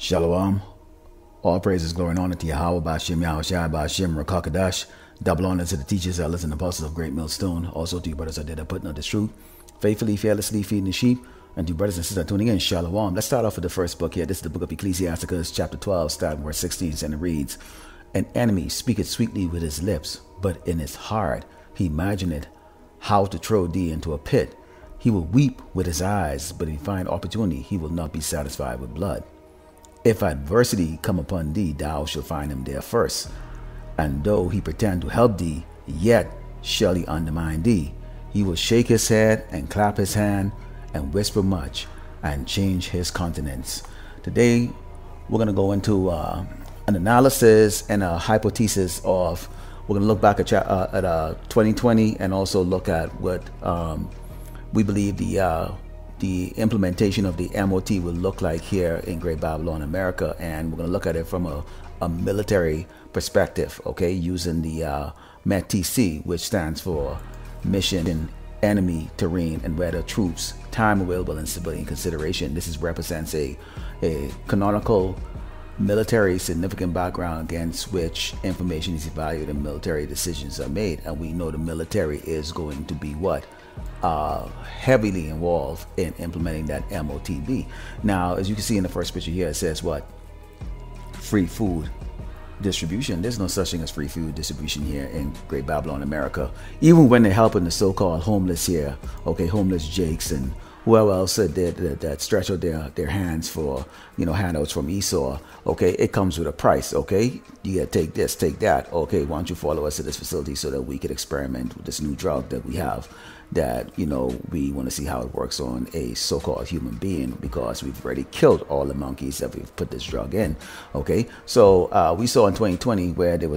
Shalom. All praises, glory, and honor to Yahweh, Ba'ashem, Yahushua, Ba'ashem, Rakakadash. Double honor to the teachers, elders, and apostles of Great Millstone. Also to you brothers out there that putting out this truth, faithfully, fearlessly feeding the sheep. And to you brothers and sisters tuning in, Shalom. Let's start off with the first book here. This is the book of Ecclesiasticus, chapter 12, starting verse 16, and it reads, An enemy speaketh sweetly with his lips, but in his heart he imagineth how to throw thee into a pit. He will weep with his eyes, but if he find opportunity, he will not be satisfied with blood. If adversity come upon thee, thou shalt find him there first. And though he pretend to help thee, yet shall he undermine thee. He will shake his head and clap his hand and whisper much and change his countenance. Today, we're going to go into an analysis and a hypothesis of, we're going to look back at 2020 and also look at what we believe the implementation of the MOT will look like here in Great Babylon, America. And we're going to look at it from a military perspective, okay, using the METT-TC, which stands for Mission in Enemy Terrain and Weather Troops, Time Available and Civilian Consideration. This represents a canonical military significant background against which information is evaluated and military decisions are made. And we know the military is going to be what? Heavily involved in implementing that MOTB. Now, as you can see in the first picture here, it says what? Free food distribution. There's no such thing as free food distribution here in Great Babylon, America. Even when they're helping the so-called homeless here, okay, homeless Jakes and whoever else that stretch out their hands for, handouts from Esau, okay, it comes with a price, okay? You gotta take this, take that, okay, why don't you follow us to this facility so that we could experiment with this new drug that we have that, we want to see how it works on a so-called human being, because we've already killed all the monkeys that we've put this drug in, okay? So we saw in 2020 where they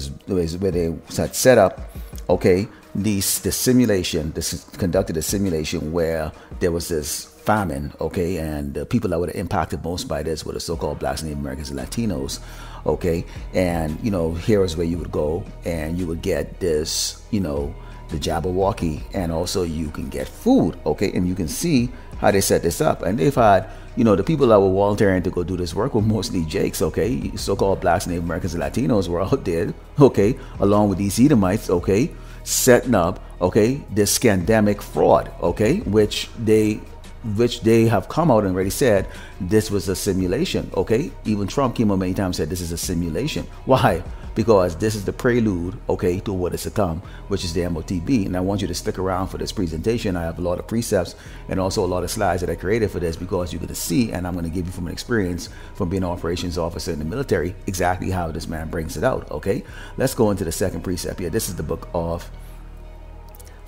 had set up, okay, the simulation, conducted a simulation where there was this famine, okay, and the people that were impacted most by this were the so-called blacks, Native Americans, and Latinos, okay, and here is where you would go and you would get this, the Jabberwocky, and also you can get food, okay, and you can see how they set this up. And they've had, the people that were volunteering to go do this work were mostly Jakes, okay, so-called blacks, Native Americans, and Latinos were out there, okay, along with these Edomites, okay, setting up, okay, this scandemic fraud, okay, which they have come out and already said this was a simulation, okay. Even Trump came out many times and said this is a simulation. Why? Because this is the prelude, okay, to what is to come, which is the MOTB. And I want you to stick around for this presentation. I have a lot of precepts and also a lot of slides that I created for this, because you're going to see, and I'm going to give you from an experience from being an operations officer in the military, exactly how this man brings it out, okay. Let's go into the second precept here. This is the book of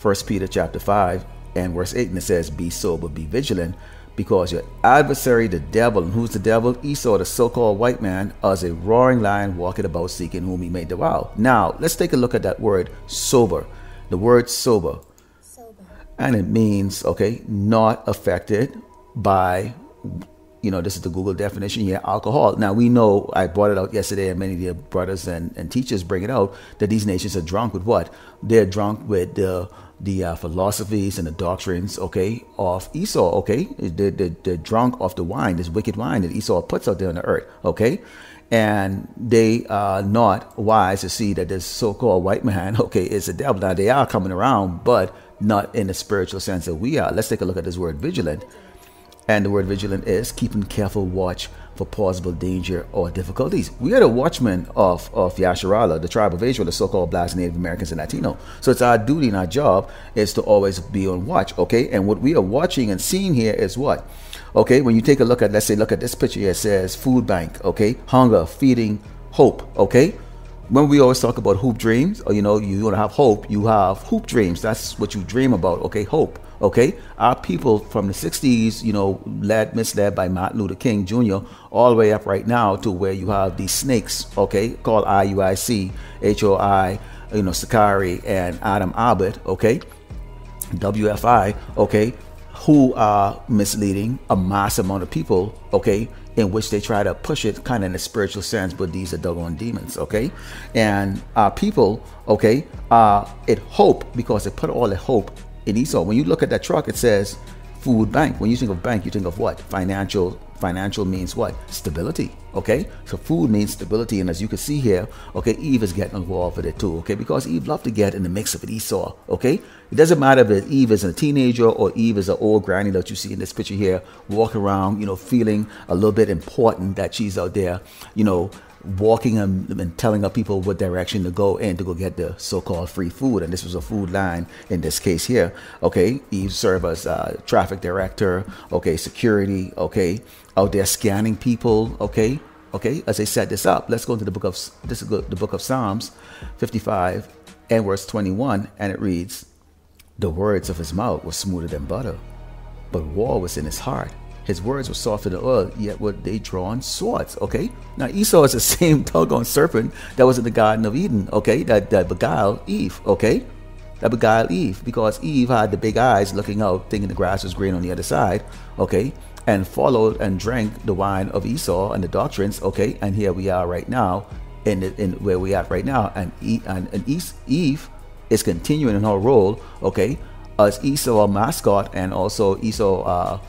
1 Peter chapter 5 and verse 8, and it says, Be sober, be vigilant, because your adversary, the devil, and who's the devil? Esau, the so-called white man, as a roaring lion walking about seeking whom he may devour. Now, let's take a look at that word sober. The word sober. And it means, okay, not affected by, this is the Google definition here, alcohol. Now, we know, I brought it out yesterday, and many of the brothers and teachers bring it out, that these nations are drunk with what? They're drunk with the philosophies and the doctrines, okay, of Esau, okay. They're drunk off the wine, this wicked wine that Esau puts out there on the earth, okay. And they are not wise to see that this so-called white man, okay, is a devil. Now, they are coming around, but not in the spiritual sense that we are. Let's take a look at this word vigilant. And the word vigilant is keeping careful watch for possible danger or difficulties. We are the watchmen of Yasharala, the tribe of Israel, the so-called blacks, Native Americans, and Latino. So it's our duty and our job is to always be on watch, okay? And what we are watching and seeing here is what? Okay, when you take a look at, let's say, look at this picture here, it says food bank, okay? Hunger, feeding, hope, okay? When we always talk about hoop dreams, or you want to have hope, you have hoop dreams. That's what you dream about, okay? Hope, okay? Our people from the 60s, misled by Martin Luther King Jr., all the way up right now to where you have these snakes, okay, called IUIC, HOI, Sakari, and Adam Abbott, okay, WFI, okay, who are misleading a mass amount of people, okay, in which they try to push it kind of in a spiritual sense, but these are doggone demons, okay? And people, okay, it hope, because they put all the hope in Esau. When you look at that truck, it says food bank. When you think of bank, you think of what? Financial Financial means what? Stability. Okay, so food means stability, and as you can see here, okay, Eve is getting involved with it too. Okay, because Eve loved to get in the mix of Esau. Okay, it doesn't matter if Eve is a teenager or Eve is an old granny that you see in this picture here, walking around, you know, feeling a little bit important that she's out there, you know, walking and telling up people what direction to go in to go get the so-called free food. And this was a food line in this case here. Okay, Eve served as traffic director, okay, security, okay, out there scanning people. Okay, as I set this up, let's go into the book of the book of Psalms 55 and verse 21, and it reads, the words of his mouth were smoother than butter, but war was in his heart. His words were softer than oil, yet were they drawn swords. Okay, now Esau is the same doggone serpent that was in the Garden of Eden. Okay, that beguiled Eve. Okay, that beguiled Eve, because Eve had the big eyes looking out, thinking the grass was green on the other side. Okay, and followed and drank the wine of Esau and the doctrines. Okay, and here we are right now, in where we are right now, and Eve is continuing in her role. Okay, as Esau mascot and also Esau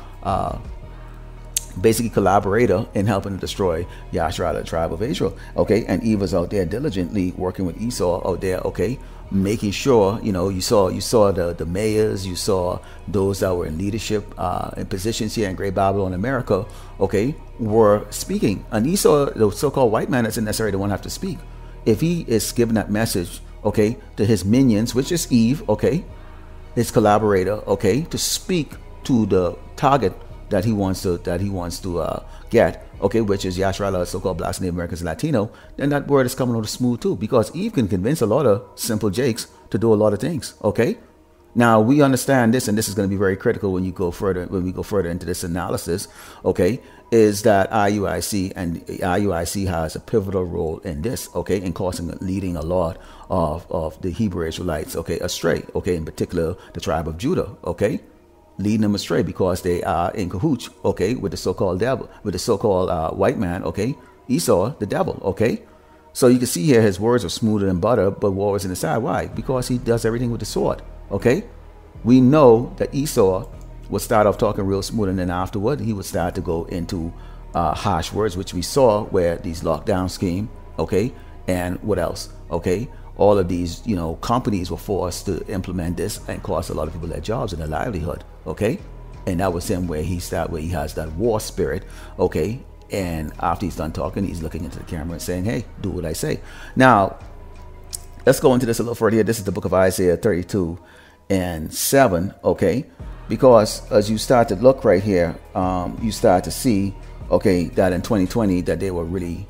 basically collaborator in helping to destroy Yashra, the tribe of Israel. Okay, and Eve was out there diligently working with Esau out there. Okay, making sure, you know, you saw the mayors, you saw those that were in leadership in positions here in Great Babylon, America. Okay, were speaking. And Esau, the so-called white man, isn't necessarily the one have to speak. If he is giving that message, okay, to his minions, which is Eve, okay, his collaborator, okay, to speak to the target that he wants to get, okay, which is Yashra, so-called Black Native Americans, Latino, then that word is coming out smooth too, because Eve can convince a lot of simple jakes to do a lot of things. Okay, now we understand this, and this is going to be very critical when we go further into this analysis. Okay, is that IUIC has a pivotal role in this. Okay, in leading a lot of the Hebrew Israelites, okay, astray. Okay, in particular the tribe of Judah. Okay, leading them astray because they are in cahoots, okay, with the so-called devil, with the so-called white man, okay, Esau, the devil, okay. So you can see here his words are smoother than butter, but war was in his side. Why? Because he does everything with the sword, okay. We know that Esau would start off talking real smooth, and then afterward he would start to go into harsh words, which we saw where these lockdown scheme, okay, and what else, okay. All of these, you know, companies were forced to implement this and cost a lot of people their jobs and their livelihood. Okay, and that was him where he has that war spirit. Okay, and after he's done talking, he's looking into the camera and saying, "Hey, do what I say." Now, let's go into this a little further here. This is the book of Isaiah 32 and 7. Okay, because as you start to look right here, you start to see, okay, that in 2020 that they were really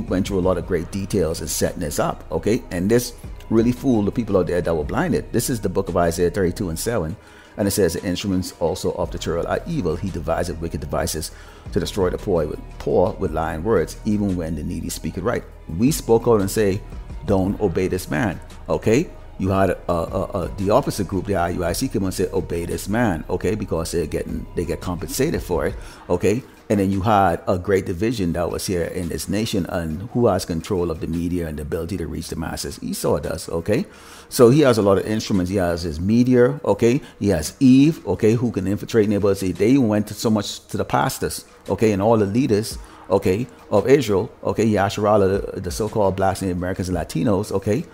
went through a lot of great details in setting this up. Okay, and this really fooled the people out there that were blinded. This is the book of Isaiah 32 and 7, and it says, the instruments also of the churl are evil. He devised wicked devices to destroy the poor with lying words, even when the needy speak it right. We spoke out and say, don't obey this man. Okay, you had the opposite group, the IUIC, come and say, obey this man. Okay, because they get compensated for it. Okay, and then you had a great division that was here in this nation, and who has control of the media and the ability to reach the masses? Esau does. Okay, so he has a lot of instruments. He has his media. Okay, he has Eve. Okay, who can infiltrate neighborhoods. They even went so much to the pastors. Okay, and all the leaders, okay, of Israel. Okay, Yasharala, the so-called Blacks, Native Americans, and Latinos. Okay,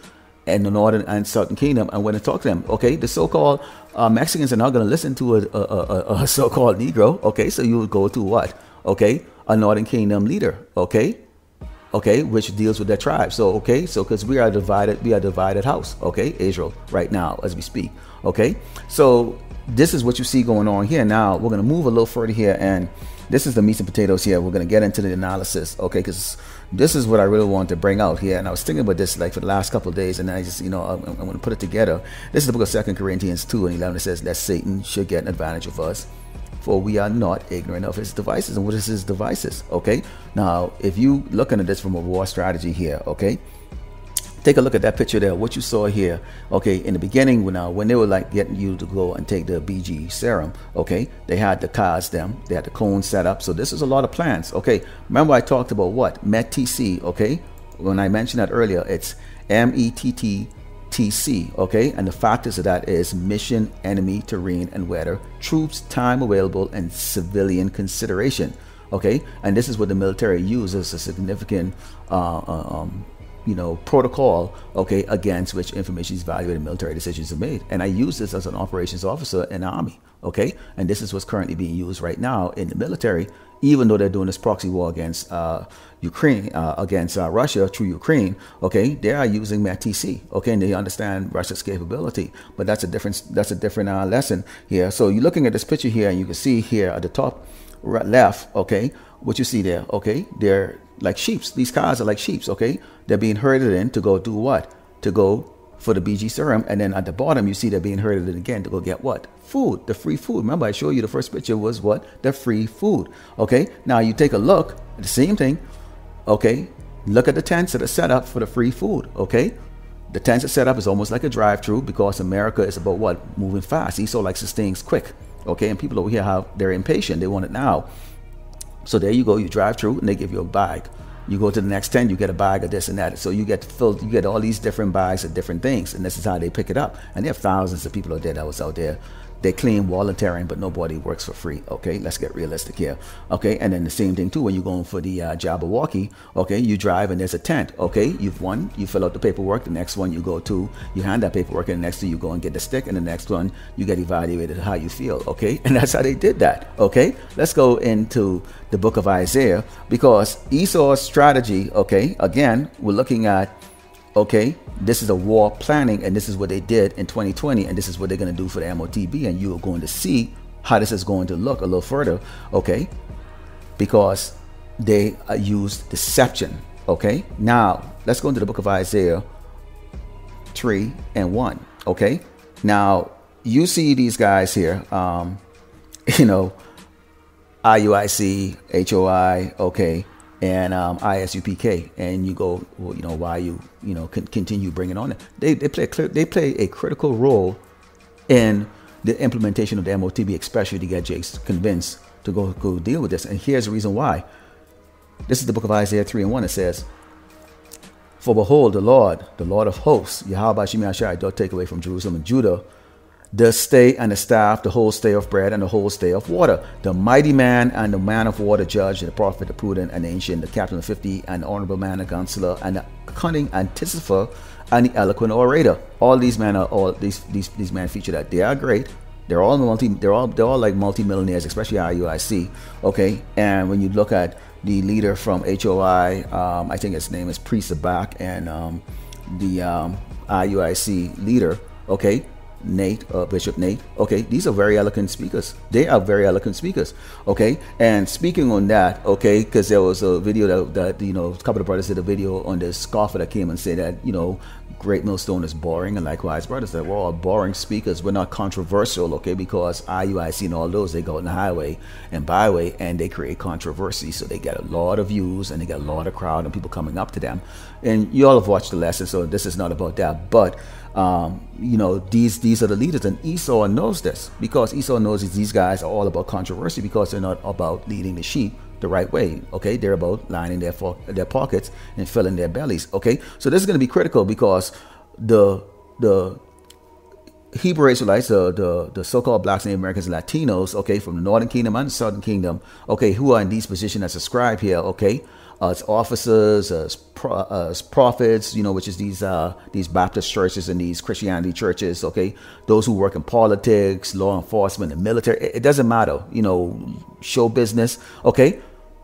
and the northern and southern kingdom, and when to talk to them. Okay, the so-called Mexicans are not going to listen to a so-called Negro. Okay, so you would go to what? Okay, a northern kingdom leader. Okay, which deals with their tribe. So okay, so because we are a divided house. Okay, Israel right now as we speak. Okay, so this is what you see going on here. Now we're going to move a little further here, and this is the meats and potatoes here. We're going to get into the analysis. Okay, because this is what I really want to bring out here, and I was thinking about this like for the last couple of days, and I just, I'm going to put it together. This is the book of 2 Corinthians 2 and 11. It says that Satan should get an advantage of us, for we are not ignorant of his devices. And what is his devices? Okay, now if you looking at this from a war strategy here, okay, take a look at that picture there, what you saw here. Okay, in the beginning, when they were like getting you to go and take the BG serum, okay, they had the cars, they had the cones set up. So this is a lot of plans. Okay, remember I talked about what? METT-TC. Okay, when I mentioned that earlier, it's METT-TC. METT-TC, okay? And the factors of that is mission, enemy, terrain, and weather, troops, time available, and civilian consideration, okay? And this is what the military uses as a significant, protocol, okay, against which information is evaluated, military decisions are made. And I use this as an operations officer in the Army, okay? And this is what's currently being used right now in the military, even though they're doing this proxy war against Ukraine, against Russia through Ukraine, okay? They are using METT-TC, okay? And they understand Russia's capability, but that's a different lesson here. So you're looking at this picture here, and you can see here at the top left, okay, what you see there, okay? They're like sheeps. These cars are like sheeps, okay? They're being herded in to go do what? To go for the BG serum. And then at the bottom, you see they're being herded in again to go get what? Food, the free food. Remember, I showed you the first picture was what? The free food, okay? Now you take a look at the same thing, okay? Look at the tents that are set up for the free food, okay? The tents are set up is almost like a drive-through because America is about what? Moving fast. Esau likes his things quick, okay? And people over here they're impatient. They want it now. So there you go, you drive through and they give you a bag. You go to the next tent, you get a bag of this and that. So you get filled, you get all these different bags of different things, and this is how they pick it up. And there are thousands of people out there that was out there. They claim volunteering, but nobody works for free. Okay, let's get realistic here. Okay, and then the same thing too when you're going for the Jabberwocky. Okay, you drive and there's a tent. Okay, you've won, you fill out the paperwork. The next one you go to, you hand that paperwork, and the next two you go and get the stick, and the next one you get evaluated how you feel. Okay, and that's how they did that. Okay, let's go into the book of Isaiah, because Esau's strategy. Okay, again, we're looking at. Okay, this is a war planning, and this is what they did in 2020, and this is what they're going to do for the MOTB, and you are going to see how this is going to look a little further, okay, because they used deception. Okay, now let's go into the book of Isaiah 3:1. Okay, now you see these guys here, IUIC, HOI, okay, and ISUPK, and you go, well, why you continue bringing on it. They play a critical role in the implementation of the MOTB, especially to get Jace convinced to go deal with this. And here's the reason why. This is the book of Isaiah 3:1. It says, "For behold, the Lord of hosts, Yahweh Shemashai, doth take away from Jerusalem and Judah the stay and the staff, the whole stay of bread and the whole stay of water, the mighty man and the man of war, the judge, the prophet, the prudent and the ancient, the captain of 50, and the honorable man, the counselor, and the cunning anticipator, and the eloquent orator." All these men are these men feature that they are great. They're all like multi-millionaires, especially IUIC. Okay, and when you look at the leader from HOI, I think his name is Priest Sabak, and the IUIC leader, okay, Nate, Bishop Nate. Okay, these are very eloquent speakers. They are very eloquent speakers. Okay, and speaking on that, okay, because there was a video that a couple of brothers did a video on this scoffer that came and said that Great Millstone is boring, and likewise brothers that we're all boring speakers. We're not controversial, okay, because IUIC and all those, they go on the highway and byway and they create controversy, so they get a lot of views and they get a lot of crowd and people coming up to them. And you all have watched the lesson, so this is not about that, but these are the leaders, and Esau knows this, because Esau knows these guys are all about controversy, because they're not about leading the sheep the right way. Okay, they're about lining their pockets and filling their bellies. Okay, so this is going to be critical, because the Hebrew Israelites, the so-called blacks, Native Americans, and Latinos, okay, from the Northern Kingdom and the Southern Kingdom, okay, who are in these positions as a scribe here, okay, as officers, as prophets, which is these Baptist churches and these Christianity churches, okay, those who work in politics, law enforcement, and military, it doesn't matter, show business, okay.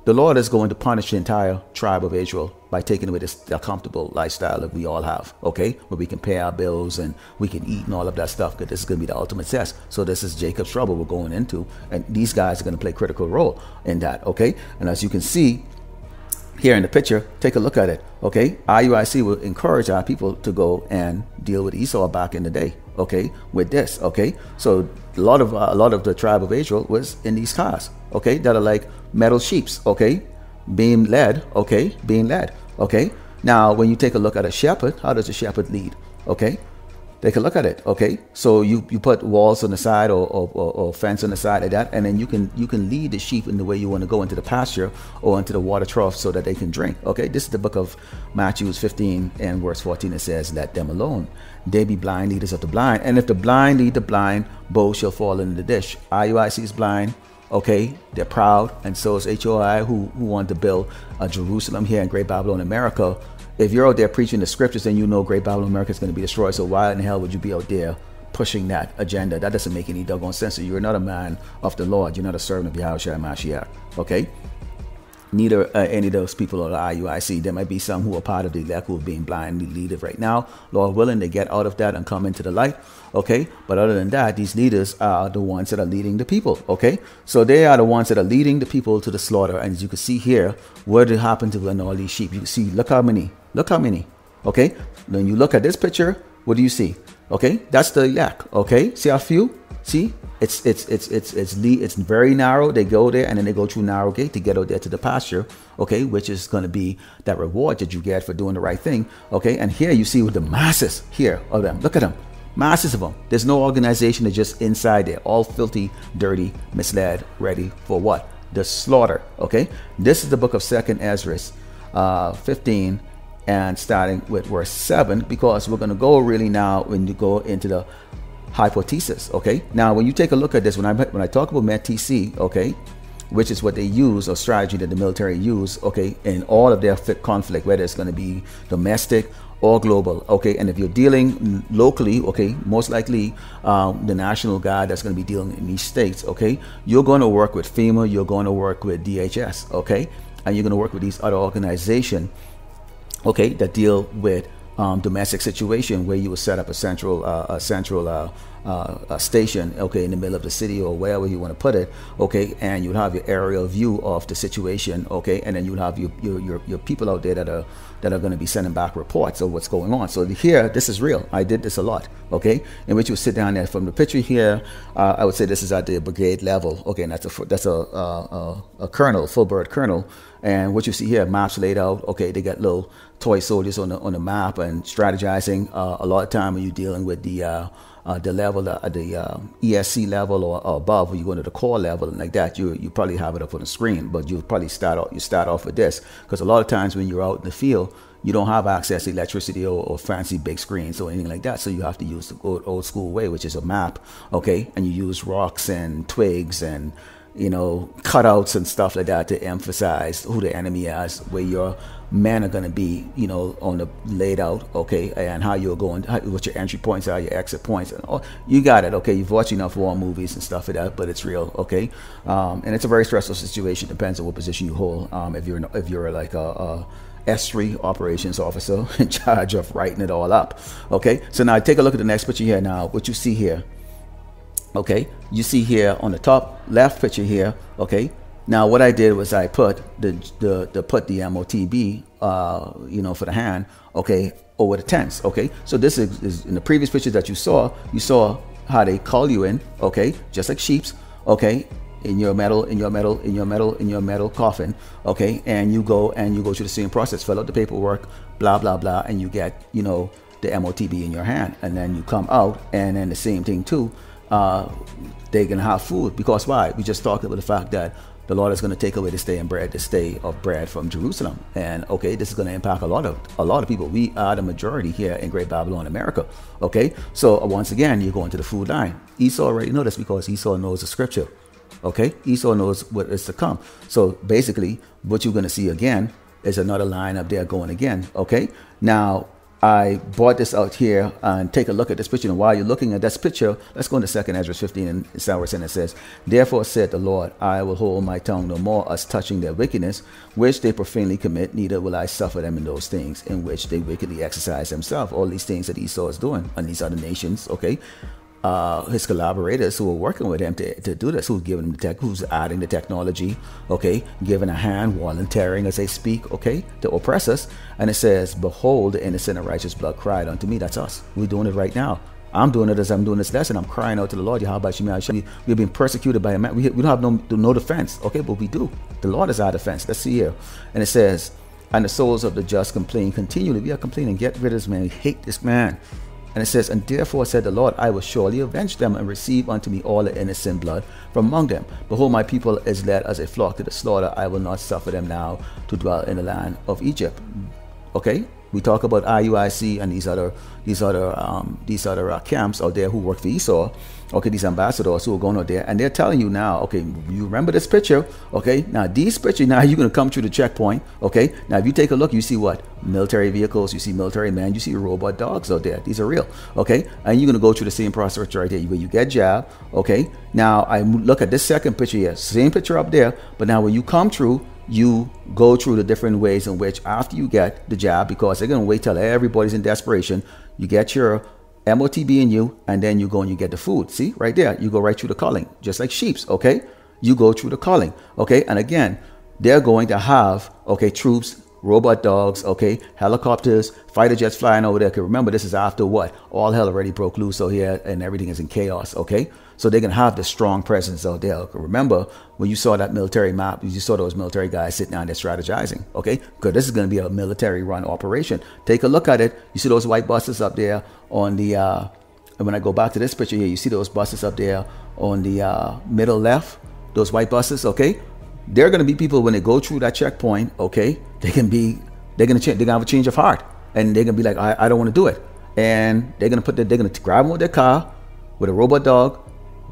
The Lord is going to punish the entire tribe of Israel by taking away this comfortable lifestyle that we all have, okay, where we can pay our bills and we can eat and all of that stuff, because this is going to be the ultimate test. So this is Jacob's trouble we're going into, and these guys are going to play a critical role in that, okay. And as you can see here in the picture, take a look at it, okay. IUIC will encourage our people to go and deal with Esau back in the day, okay, with this, okay. So a lot of the tribe of Israel was in these cars, okay, that are like metal sheeps, okay, being led. Now, when you take a look at a shepherd, how does a shepherd lead? Okay, Take a look at it, okay? So you put walls on the side or fence on the side like that, and then you can lead the sheep in the way you want to go into the pasture or into the water trough so that they can drink, okay? This is the book of Matthew 15 and verse 14. It says, let them alone. They be blind leaders of the blind. And if the blind lead the blind, both shall fall into the dish. IUIC is blind, okay? They're proud, and so is HOI who want to build a Jerusalem here in Great Babylon, America. If you're out there preaching the scriptures, then you know Great Babylon America is going to be destroyed. So why in the hell would you be out there pushing that agenda? That doesn't make any doggone sense. So you're not a man of the Lord. You're not a servant of Yahushua Mashiach. Okay? Neither any of those people are the IUIC. There might be some who are part of the elect who are being blindly leaded right now. Lord willing, they get out of that and come into the light. Okay? But other than that, these leaders are the ones that are leading the people. Okay? So they are the ones that are leading the people to the slaughter. And as you can see here, what did happen to all these sheep? You can see, look how many. Look how many. Okay? When you look at this picture, what do you see? Okay? That's the yak. Okay? See how few? See? It's very narrow. They go there and then they go through narrow gate to get out there to the pasture, okay, which is going to be that reward that you get for doing the right thing, okay. And here you see with the masses here of them. Look at them, masses of them. There's no organization. They're just inside there, all filthy, dirty, misled, ready for what? The slaughter, okay. This is the book of 2nd Ezra 15 and starting with verse 7, because we're going to go really now when you go into the hypothesis, okay. Now when you take a look at this, when I talk about METT-TC, okay, which is what they use, or strategy that the military use, okay, in all of their conflict, whether it's going to be domestic or global, okay. And if you're dealing locally, okay, most likely the National Guard that's going to be dealing in these states, okay, you're going to work with FEMA, you're going to work with DHS, okay, and you're going to work with these other organizations, okay, that deal with domestic situation, where you will set up a central station, okay, in the middle of the city or wherever you want to put it, okay, and you'll have your aerial view of the situation, okay, and then you'll have your people out there that are going to be sending back reports of what's going on. So here, this is real. I did this a lot, okay, in which you sit down there from the picture here. I would say this is at the brigade level, okay, and that's a colonel, full bird colonel. And what you see here, maps laid out, okay, they got little toy soldiers on the map and strategizing. A lot of time when you're dealing with the level, the ESC level or above, when you go into the core level and like that, you probably have it up on the screen, but you probably start off with this, because a lot of times when you're out in the field, you don't have access to electricity or fancy big screens or anything like that. So you have to use the old school way, which is a map, okay, and you use rocks and twigs and cutouts and stuff like that to emphasize who the enemy is, where your men are going to be, on the laid out, okay, and how you're going, what your entry points are, your exit points, and all, you got it, okay. You've watched enough war movies and stuff like that, but it's real, okay. And it's a very stressful situation. Depends on what position you hold. If you're like a S3 operations officer in charge of writing it all up, okay. So now take a look at the next picture here. Now what you see here, okay, you see here on the top left picture here, okay. Now what I did was I put the MOTB, for the hand, okay, over the tents, okay. So this is in the previous pictures that you saw how they call you in, okay, just like sheep's, okay, in your metal coffin, okay, and you go through the same process, fill out the paperwork, blah blah blah, and you get the MOTB in your hand, and then you come out, and then the same thing too. They can have food, because why? We just talked about the fact that the Lord is going to take away the stay of bread from Jerusalem, and okay, this is going to impact a lot of people. We are the majority here in Great Babylon, America. Okay, so once again, you're going to the food line. Esau already knows this, because Esau knows the scripture. Okay, Esau knows what is to come. So basically, what you're going to see again is another line up there going again. Okay, now I brought this out here and take a look at this picture. And while you're looking at this picture, let's go into 2nd Ezra 15 and it says, "Therefore said the Lord, I will hold my tongue no more as touching their wickedness, which they profanely commit, neither will I suffer them in those things in which they wickedly exercise themselves." All these things that Esau is doing on these other nations, okay? His collaborators who are working with him to do this, who's giving him the tech, who's adding the technology, okay, giving a hand, volunteering as they speak, okay, to oppress us. And it says, "Behold, the innocent and righteous blood cried unto me." That's us. We're doing it right now. I'm doing it as I'm doing this lesson. I'm crying out to the Lord. We've been persecuted by a man. We don't have no defense, okay, but we do. The Lord is our defense. Let's see here. And it says, "And the souls of the just complain continually." We are complaining. Get rid of this man. We hate this man. And it says, and therefore said the Lord, I will surely avenge them and receive unto me all the innocent blood from among them. Behold, my people is led as a flock to the slaughter. I will not suffer them now to dwell in the land of Egypt. Okay, we talk about IUIC and these other camps out there who work for Esau. Okay, these ambassadors who are going out there, and they're telling you now, okay, you remember this picture, okay? Now these pictures, now you're going to come through the checkpoint, okay? Now if you take a look, you see what? Military vehicles, you see military men, you see robot dogs out there. These are real, okay? And you're going to go through the same process right there, where you get jabbed, okay? Now I look at this second picture here, same picture up there, but now when you come through, you go through the different ways in which after you get the jab, because they're going to wait till everybody's in desperation, you get your MOTB in you, and then you go and you get the food. See, right there, you go right through the culling, just like sheeps, okay? You go through the culling, okay? And again, they're going to have, okay, troops, robot dogs, okay, helicopters, fighter jets flying over there. Because remember, this is after what? All hell already broke loose out here, and everything is in chaos, okay? So they're going to have the strong presence out there. Okay? Remember, when you saw that military map, you saw those military guys sitting down there strategizing, okay? Because this is going to be a military-run operation. Take a look at it. You see those white buses up there on the, and when I go back to this picture here, you see those buses up there on the middle left, those white buses, okay? They're going to be people when they go through that checkpoint, okay? They're going to have a change of heart, and they're going to be like, I don't want to do it. And they're going to grab them with their car, with a robot dog,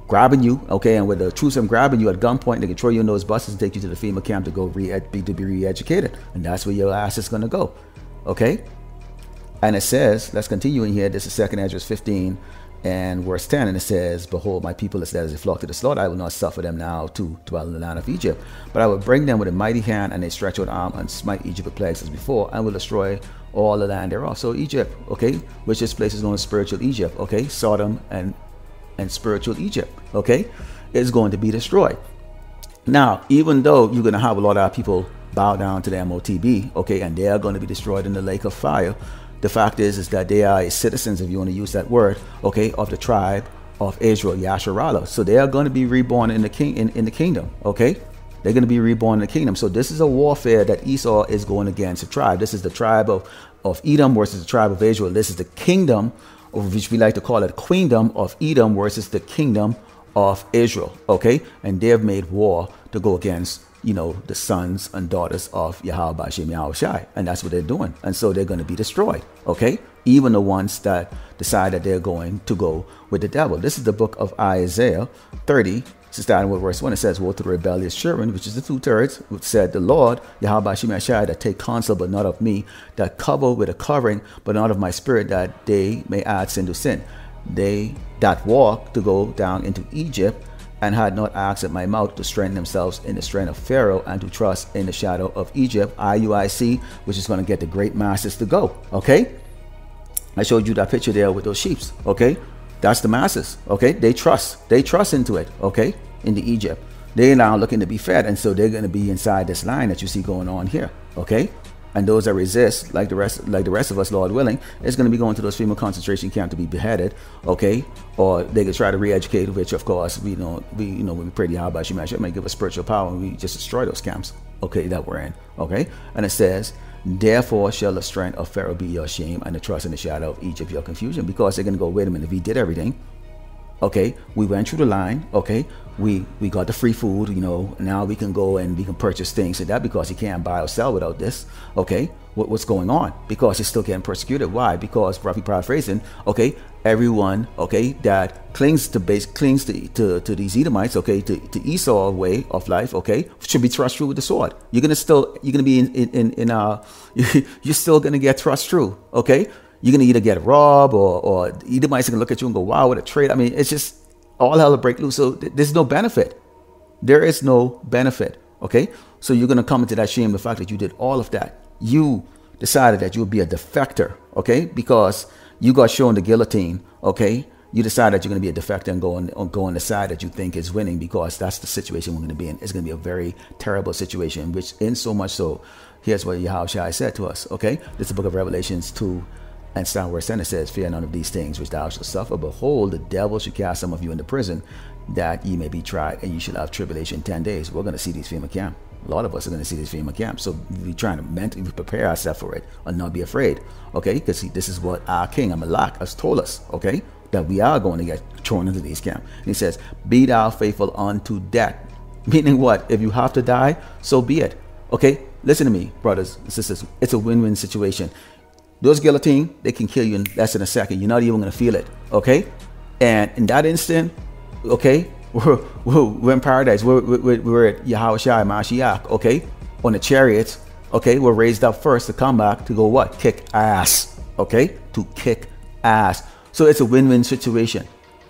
grabbing you, okay, and with the troops them grabbing you at gunpoint, they can throw you in those buses and take you to the FEMA camp to go be re-educated, and that's where your ass is going to go, okay? And it says, let's continue in here. This is 2 Ezra 15 and verse 10, and it says, behold, my people is led as a flock to the slaughter. I will not suffer them now to dwell in the land of Egypt, but I will bring them with a mighty hand, and a stretched out arm, and smite Egypt with plagues as before, and will destroy all the land thereof. So Egypt, okay, which this place is known as spiritual Egypt, okay, Sodom and spiritual Egypt, okay, is going to be destroyed. Now, even though you're going to have a lot of our people bow down to the MOTB, okay, and they are going to be destroyed in the lake of fire, the fact is that they are citizens, if you want to use that word, okay, of the tribe of Israel, Yasharallah. So they are going to be reborn in the kingdom, okay? They're going to be reborn in the kingdom. So this is a warfare that Esau is going against a tribe. This is the tribe of Edom versus the tribe of Israel. This is the kingdom, which we like to call it queendom of Edom versus the kingdom of Israel, okay? And they have made war to go against, you know, the sons and daughters of Yahweh B'Shem Yahushai, and that's what they're doing. And so they're going to be destroyed, okay? Even the ones that decide that they're going to go with the devil. This is the book of Isaiah 30, starting with verse 1. It says, woe to the rebellious children, which is the 2/3, which said, the Lord, Yahweh B'Shem Yahushai, that take counsel, but not of me, that cover with a covering, but not of my spirit, that they may add sin to sin. They that walk to go down into Egypt, and had not asked at my mouth to strengthen themselves in the strength of Pharaoh, and to trust in the shadow of Egypt, IUIC, which is going to get the great masses to go, okay? I showed you that picture there with those sheep, okay? That's the masses, okay? They trust into it, okay? Into Egypt. They're now looking to be fed, and so they're going to be inside this line that you see going on here, okay? And those that resist, like the rest of us, Lord willing, is going to be going to those female concentration camp to be beheaded, okay? Or they could try to re-educate, which of course we when we pray to Yahweh Shemashah, may give us spiritual power, and we just destroy those camps, okay, that we're in, okay? And it says, therefore shall the strength of Pharaoh be your shame, and the trust in the shadow of Egypt your confusion, because they're going to go, wait a minute, if he did everything, okay, we went through the line, okay, we got the free food, you know, now we can go and we can purchase things and that, because he can't buy or sell without this, okay? What's going on? Because he's still getting persecuted. Why? Because, roughly paraphrasing, okay, everyone, okay, that clings to these Edomites, okay, to Esau way of life, okay, should be thrust through with the sword. You're gonna be you're still gonna get thrust through, okay? You're gonna either get robbed or Edomites are gonna look at you and go, wow, what a trade. I mean, it's just all hell will break loose. So there's no benefit. There is no benefit, okay? So you're gonna come into that shame, the fact that you did all of that. You decided that you would be a defector, okay? Because you got shown the guillotine, okay? You decide that you're going to be a defector and go on the side that you think is winning, because that's the situation we're going to be in. It's going to be a very terrible situation, which in so much so, here's what Yahweh said to us, okay? This is the book of Revelations 2 and start where it says, fear none of these things which thou shalt suffer. Behold, the devil should cast some of you into prison, that ye may be tried, and ye shall have tribulation 10 days. We're going to see these FEMA camp. A lot of us are going to see this FEMA camp. So we're trying to mentally prepare ourselves for it and not be afraid. Okay? Because this is what our king, Amalek, has told us. Okay? That we are going to get thrown into these camps. And he says, be thou faithful unto death. Meaning what? If you have to die, so be it. Okay? Listen to me, brothers and sisters. It's a win-win situation. Those guillotine, they can kill you in less than a second. You're not even going to feel it. Okay? And in that instant, okay, we're in paradise. We're at Yahushua Mashiach, okay, on the chariots, okay. We're raised up first to come back to go what? Kick ass, okay, to kick ass. So it's a win-win situation.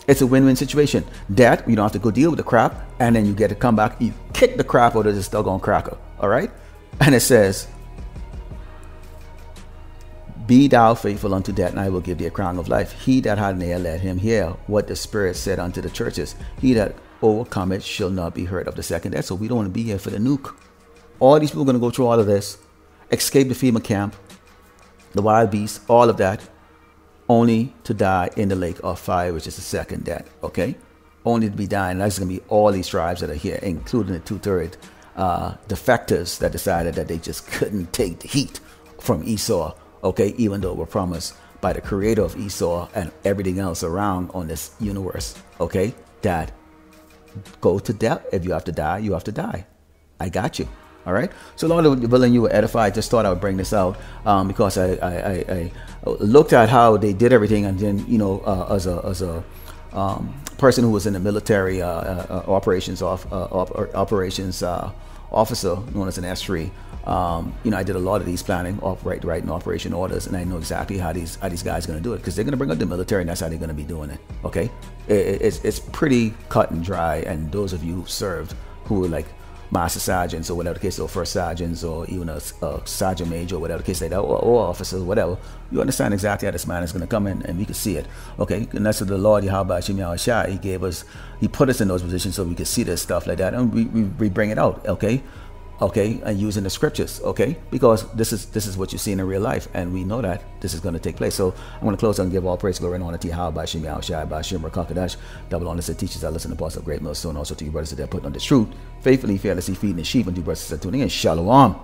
It's a win-win situation. That you don't have to go deal with the crap, and then you get to come back, you kick the crap out of this doggone cracker, all right? And it says, be thou faithful unto death, and I will give thee a crown of life. He that had an ear, let him hear what the Spirit said unto the churches. He that overcometh shall not be hurt of the second death. So we don't want to be here for the nuke. All these people are going to go through all of this, escape the FEMA camp, the wild beasts, all of that, only to die in the lake of fire, which is the second death, okay? Only to be dying. That's going to be all these tribes that are here, including the two-third defectors that decided that they just couldn't take the heat from Esau. Okay, even though we're promised by the creator of Esau and everything else around on this universe, okay, that go to death. If you have to die, you have to die. I got you. All right. So Lord, Will and you were edified. I just thought I would bring this out because I looked at how they did everything, and then as a person who was in the military operations officer, known as an S3. I did a lot of these planning, writing operation orders, and I know exactly how these guys are going to do it, because they're going to bring up the military, and that's how they're going to be doing it. Okay, it's pretty cut and dry. And those of you who served, who were like master sergeants or whatever the case, or first sergeants, or even a sergeant major or whatever the case like that, or officers, whatever, you understand exactly how this man is going to come in, and we can see it. Okay, and that's what the Lord Yahweh Hashem Yahushua, he put us in those positions so we could see this stuff like that, and we bring it out. Okay, and using the scriptures, okay, because this is what you see in real life, and we know that this is going to take place. So I'm going to close and give all praise, glory, and honor to Yahweh by Shem Yahushua by Shem Rakakadash, double honor to teachers that listen to Apostle of Great Millstone, also to you brothers that are putting on the truth, faithfully, fearlessly feeding the sheep, and you brothers that are tuning in. Shalom.